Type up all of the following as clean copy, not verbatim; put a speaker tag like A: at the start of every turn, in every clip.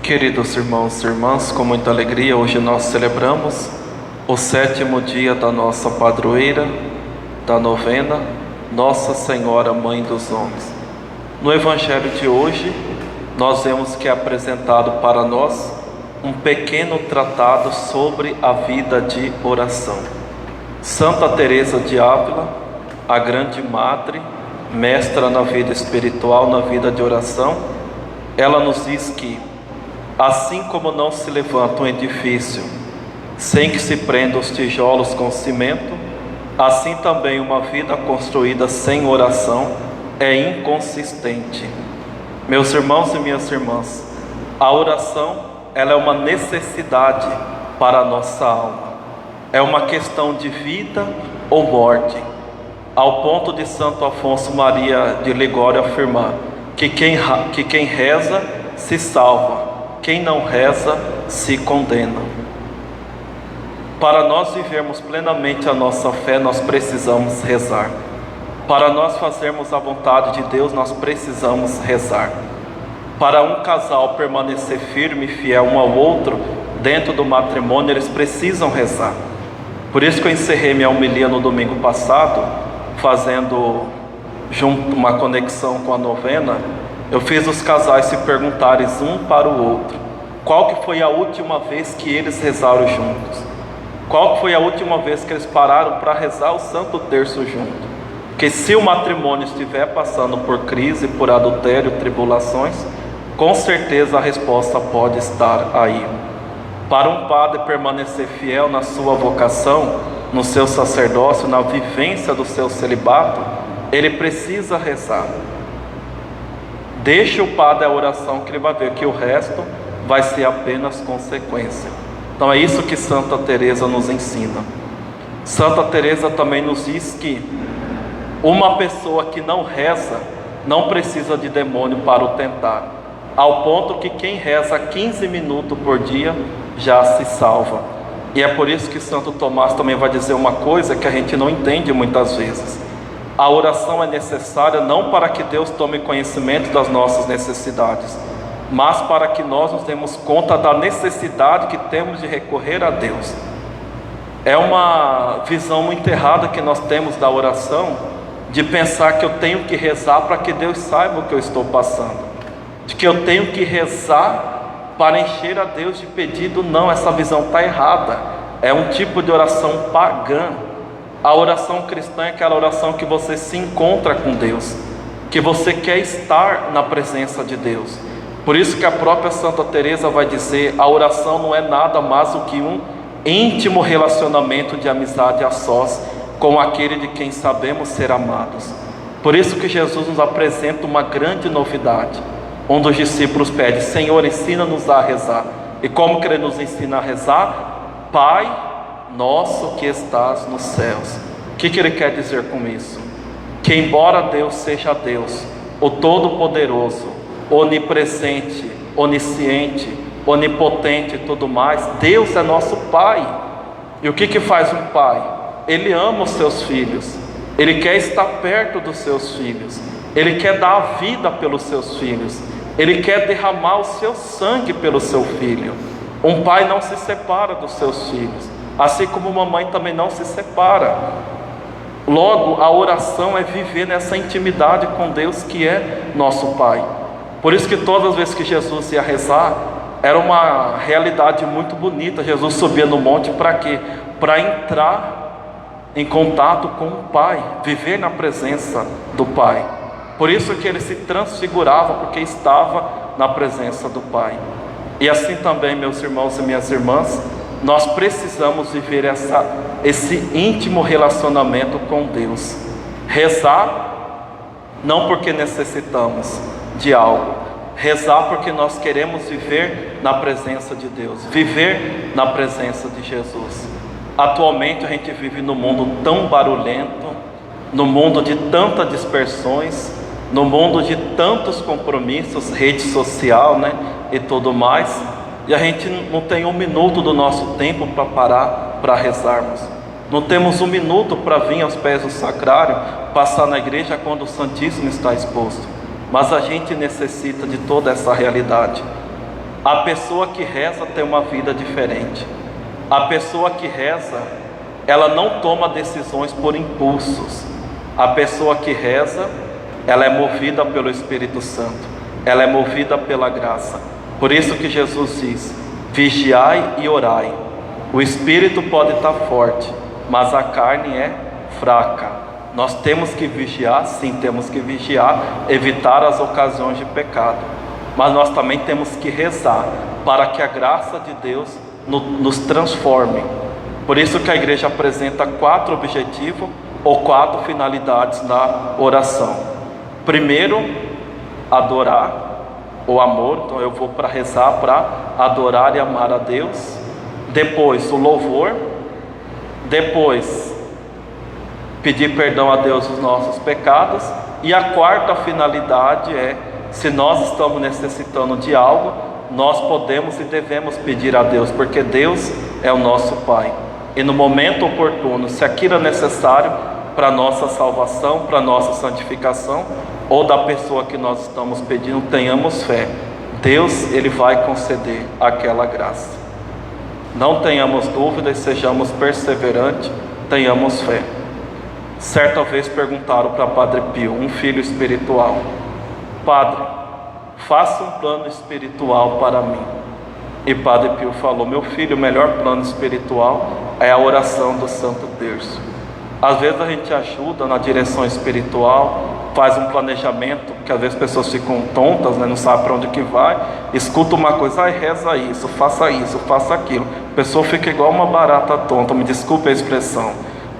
A: Queridos irmãos e irmãs, com muita alegria, hoje nós celebramos o 7º dia da nossa padroeira, da novena, Nossa Senhora Mãe dos Homens. No Evangelho de hoje, nós vemos que é apresentado para nós um pequeno tratado sobre a vida de oração. Santa Teresa de Ávila, a grande madre, mestra na vida espiritual, na vida de oração, ela nos diz que assim como não se levanta um edifício sem que se prenda os tijolos com cimento, assim também uma vida construída sem oração é inconsistente. Meus irmãos e minhas irmãs, a oração, ela é uma necessidade para a nossa alma. É uma questão de vida ou morte, ao ponto de Santo Afonso Maria de Ligório afirmar que quem reza se salva, quem não reza se condena. Para nós vivermos plenamente a nossa fé, nós precisamos rezar. Para nós fazermos a vontade de Deus, nós precisamos rezar. Para um casal permanecer firme e fiel um ao outro, dentro do matrimônio, eles precisam rezar. Por isso que eu encerrei minha homilia no domingo passado, fazendo junto uma conexão com a novena. Eu fiz os casais se perguntarem um para o outro, qual que foi a última vez que eles rezaram juntos? Qual que foi a última vez que eles pararam para rezar o Santo Terço junto? Porque se o matrimônio estiver passando por crise, por adultério, tribulações, com certeza a resposta pode estar aí. Para um padre permanecer fiel na sua vocação, no seu sacerdócio, na vivência do seu celibato, ele precisa rezar. Deixe o padre a oração, que ele vai ver que o resto vai ser apenas consequência. Então é isso que Santa Teresa nos ensina. Santa Teresa também nos diz que uma pessoa que não reza não precisa de demônio para o tentar, ao ponto que quem reza 15 minutos por dia já se salva. E é por isso que Santo Tomás também vai dizer uma coisa que a gente não entende muitas vezes. A oração é necessária não para que Deus tome conhecimento das nossas necessidades, mas para que nós nos demos conta da necessidade que temos de recorrer a Deus. É uma visão muito errada que nós temos da oração, de pensar que eu tenho que rezar para que Deus saiba o que eu estou passando, de que eu tenho que rezar para encher a Deus de pedido. Não, essa visão está errada. É um tipo de oração pagã. A oração cristã é aquela oração que você se encontra com Deus, que você quer estar na presença de Deus. Por isso que a própria Santa Teresa vai dizer: a oração não é nada mais do que um íntimo relacionamento de amizade a sós com aquele de quem sabemos ser amados. Por isso que Jesus nos apresenta uma grande novidade. Um dos discípulos pede: Senhor, ensina-nos a rezar. E como que ele nos ensina a rezar? Pai nosso que estás nos céus. O que ele quer dizer com isso? Que embora Deus seja Deus, o Todo-Poderoso, onipresente, onisciente, onipotente e tudo mais, Deus é nosso Pai. E o que faz um pai? Ele ama os seus filhos, ele quer estar perto dos seus filhos, ele quer dar a vida pelos seus filhos, ele quer derramar o seu sangue pelo seu filho. Um pai não se separa dos seus filhos, assim como uma mãe também não se separa. Logo, a oração é viver nessa intimidade com Deus que é nosso Pai. Por isso que todas as vezes que Jesus ia rezar, era uma realidade muito bonita. Jesus subia no monte para quê? Para entrar em contato com o Pai, viver na presença do Pai. Por isso que ele se transfigurava, porque estava na presença do Pai. E assim também, meus irmãos e minhas irmãs, nós precisamos viver esse íntimo relacionamento com Deus. Rezar não porque necessitamos de algo, rezar porque nós queremos viver na presença de Deus, viver na presença de Jesus. Atualmente a gente vive num mundo tão barulhento, no mundo de tantas dispersões, no mundo de tantos compromissos, rede social, e tudo mais, e a gente não tem um minuto do nosso tempo para parar para rezarmos. Não temos um minuto para vir aos pés do sacrário, passar na igreja quando o Santíssimo está exposto. Mas a gente necessita de toda essa realidade. A pessoa que reza tem uma vida diferente. A pessoa que reza, ela não toma decisões por impulsos. A pessoa que reza, ela é movida pelo Espírito Santo. Ela é movida pela graça. Por isso que Jesus diz: vigiai e orai. O espírito pode estar forte, mas a carne é fraca. Nós temos que vigiar, sim, temos que vigiar, evitar as ocasiões de pecado. Mas nós também temos que rezar para que a graça de Deus nos transforme. Por isso que a igreja apresenta 4 objetivos ou 4 finalidades na oração. Primeiro, adorar, o amor. Então eu vou para rezar para adorar e amar a Deus. Depois o louvor. Depois pedir perdão a Deus dos nossos pecados. E a 4ª finalidade é: se nós estamos necessitando de algo, nós podemos e devemos pedir a Deus, porque Deus é o nosso Pai. E no momento oportuno, se aquilo é necessário para a nossa salvação, para a nossa santificação, ou da pessoa que nós estamos pedindo, tenhamos fé. Deus, Ele vai conceder aquela graça. Não tenhamos dúvidas, sejamos perseverantes, tenhamos fé. Certa vez perguntaram para Padre Pio, um filho espiritual: Padre, faça um plano espiritual para mim. E Padre Pio falou: meu filho, o melhor plano espiritual é a oração do Santo Terço. Às vezes a gente ajuda na direção espiritual, faz um planejamento, porque às vezes as pessoas ficam tontas, né? Não sabem para onde que vai, escuta uma coisa: reza isso, faça aquilo. A pessoa fica igual uma barata tonta, me desculpe a expressão,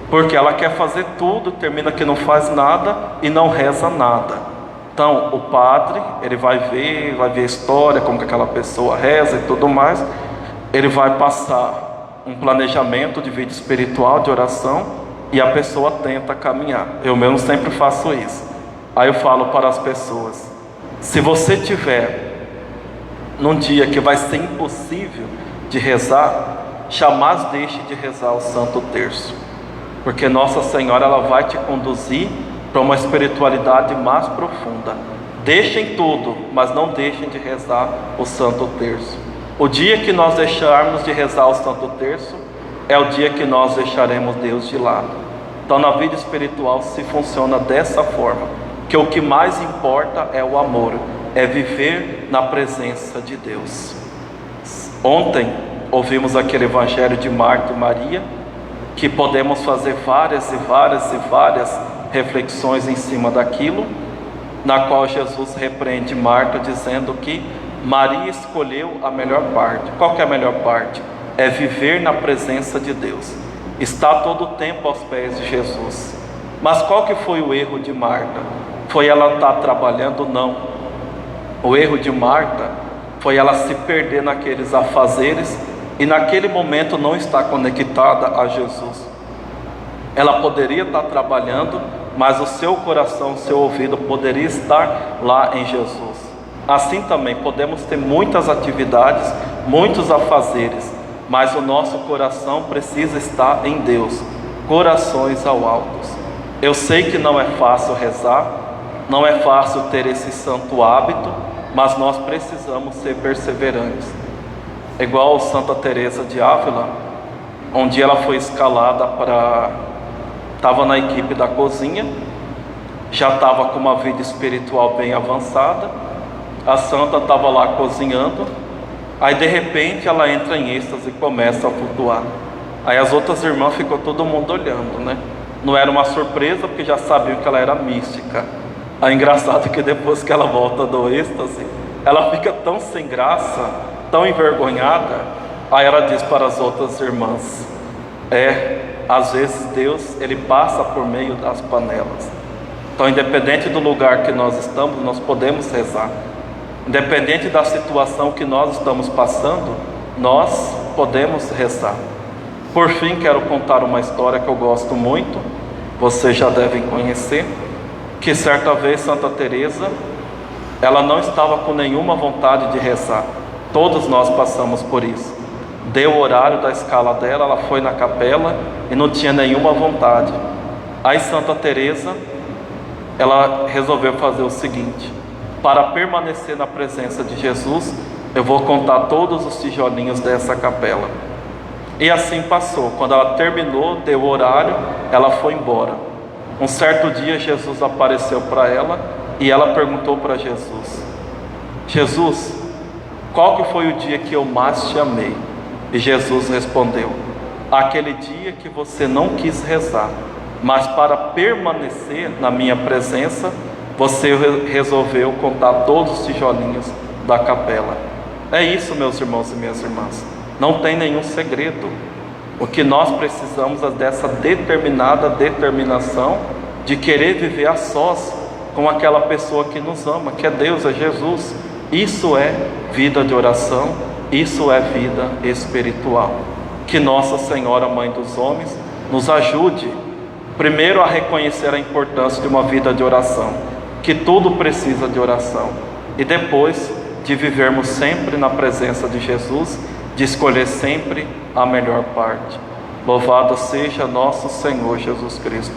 A: porque ela quer fazer tudo, termina que não faz nada e não reza nada. Então o padre, ele vai ver a história, como que aquela pessoa reza e tudo mais. Ele vai passar um planejamento de vida espiritual, de oração, e a pessoa tenta caminhar. Eu mesmo sempre faço isso. Aí eu falo para as pessoas: se você tiver num dia que vai ser impossível de rezar, jamais deixe de rezar o Santo Terço, porque Nossa Senhora, ela vai te conduzir para uma espiritualidade mais profunda. Deixem tudo, mas não deixem de rezar o Santo Terço. O dia que nós deixarmos de rezar o Santo Terço é o dia que nós deixaremos Deus de lado. Então na vida espiritual se funciona dessa forma, que o que mais importa é o amor, é viver na presença de Deus. Ontem ouvimos aquele evangelho de Marta e Maria, que podemos fazer várias reflexões em cima daquilo, na qual Jesus repreende Marta dizendo que Maria escolheu a melhor parte. Qual que é a melhor parte? É viver na presença de Deus, está todo o tempo aos pés de Jesus. Mas qual que foi o erro de Marta? Foi ela estar trabalhando? Não. O erro de Marta foi ela se perder naqueles afazeres e naquele momento não estar conectada a Jesus. Ela poderia estar trabalhando, mas o seu coração, o seu ouvido poderia estar lá em Jesus. Assim também podemos ter muitas atividades, muitos afazeres, mas o nosso coração precisa estar em Deus, corações ao alto. Eu sei que não é fácil rezar, não é fácil ter esse santo hábito, mas nós precisamos ser perseverantes. Igual Santa Teresa de Ávila, um dia ela foi escalada estava na equipe da cozinha, já estava com uma vida espiritual bem avançada. A santa estava lá cozinhando, aí de repente ela entra em êxtase e começa a flutuar. Aí as outras irmãs ficou todo mundo olhando, né? Não era uma surpresa, porque já sabiam que ela era mística. Aí engraçado que depois que ela volta do êxtase, ela fica tão sem graça, tão envergonhada. Aí ela diz para as outras irmãs: às vezes Deus, Ele passa por meio das panelas. Então independente do lugar que nós estamos, nós podemos rezar. Independente da situação que nós estamos passando, nós podemos rezar. Por fim, quero contar uma história que eu gosto muito, vocês já devem conhecer, que certa vez Santa Teresa, ela não estava com nenhuma vontade de rezar. Todos nós passamos por isso. Deu o horário da escala dela, ela foi na capela e não tinha nenhuma vontade. Aí Santa Teresa, ela resolveu fazer o seguinte: para permanecer na presença de Jesus, eu vou contar todos os tijolinhos dessa capela. E assim passou. Quando ela terminou, deu o horário, ela foi embora. Um certo dia Jesus apareceu para ela e ela perguntou para Jesus: Jesus, qual que foi o dia que eu mais te amei? E Jesus respondeu: aquele dia que você não quis rezar, mas para permanecer na minha presença, você resolveu contar todos os tijolinhos da capela. É isso, meus irmãos e minhas irmãs. Não tem nenhum segredo. O que nós precisamos é dessa determinação de querer viver a sós com aquela pessoa que nos ama, que é Deus, é Jesus. Isso é vida de oração, isso é vida espiritual. Que Nossa Senhora, Mãe dos Homens, nos ajude, primeiro, a reconhecer a importância de uma vida de oração, que tudo precisa de oração, e depois de vivermos sempre na presença de Jesus, de escolher sempre a melhor parte. Louvado seja nosso Senhor Jesus Cristo.